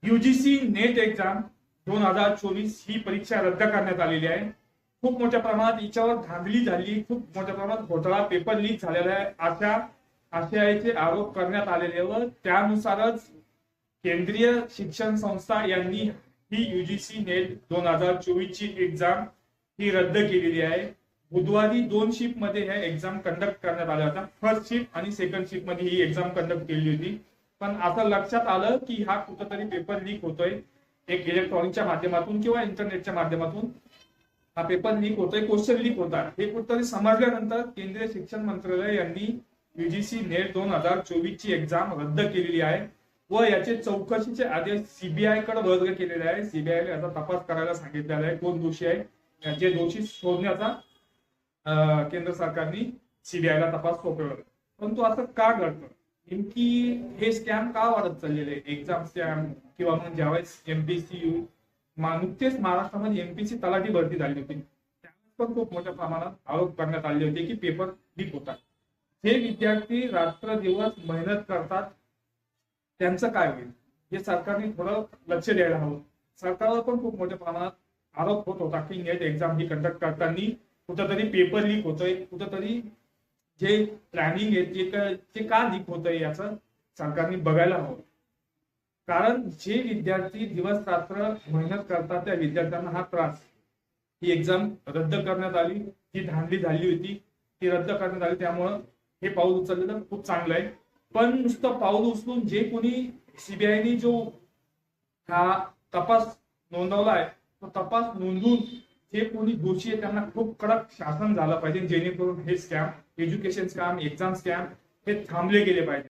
UGC net exam 2024 ही परीक्षा रद्द करण्यात आलेली आहे। खूप मोठ्या प्रमाणात याच्यावर धांदली झाली, खूप मोठ्या प्रमाणात घोटाळा, पेपर लीक झालेला आहे, अशा आशयाचे आरोप करण्यात आलेले व त्यानुसारच केंद्रीय शिक्षण संस्था यांनी ही यूजीसी नेट 2024 ची एक्झाम ही रद्द केलेली आहे। बुधवारी 2 शिफ्ट मध्ये ह्या एक्झाम कंडक्ट करण्यात आल्या होत्या। फर्स्ट शिफ्ट आणि सेकंड शिफ्ट मध्ये ही एक्झाम कंडक्ट केली होती, पण आता लक्षात आलं की हा कुठेतरी पेपर लीक होतोय, एक इलेक्ट्रॉनिकच्या माध्यमातून किंवा इंटरनेटच्या माध्यमातून हा पेपर लीक होतोय, क्वेश्चन लीक होता हे कुठेतरी समजल्यानंतर केंद्रीय शिक्षण मंत्रालय यांनी यूजीसी नेट 2024 ची एक्झाम रद्द केलेली आहे व याचे चौकशीचे आदेश सीबीआय कडे वर्ग केलेले आहे। सीबीआय याचा तपास करायला सांगितलेला आहे, कोण दोषी आहे याचे दोषी शोधण्याचा केंद्र सरकारने सीबीआयला तपास सोपवला। परंतु असं का घडतं, नेमकी हे स्कॅम का वाढत चाललेले आहे, एक्झाम स्कॅम किंवा मग ज्यावेळेस एमपीसी नुकतेच महाराष्ट्रामध्ये एमपीसी तलाठी भरती झाली होती त्यावेळेस पण खूप मोठ्या प्रमाणात आरोप करण्यात आले होते की पेपर लीक होतात। जे विद्यार्थी रात्रदिवस मेहनत करतात त्यांचं काय होईल हे सरकारने थोडं लक्ष द्यायला हवं। सरकारवर पण खूप मोठ्या प्रमाणात आरोप होत होता की नेट एक्झाम ही कंडक्ट करताना कुठंतरी पेपर लीक होतोय, कुठंतरी जे प्लॅनिंग आहे ते का लीक होतंय याचं सरकारने बघायला हवं। कारण जे विद्यार्थी दिवस रात्र मेहनत करतात त्या विद्यार्थ्यांना हा त्रास, ही एक्झाम रद्द करण्यात आली, जी धांदली झाली होती ती रद्द करण्यात आली, त्यामुळं हे पाऊल उचललेलं खूप चांगलं आहे। पण नुसतं पाऊल उचलून जे कोणी सीबीआयने जो हा तपास नोंदवलाय तो तपास नोंदवून जे कोणी दोषी आहे त्यांना खूप कडक शासन झालं पाहिजे, जेणेकरून हे scam, education scam, exam scam हे थांबले गेले पाहिजे।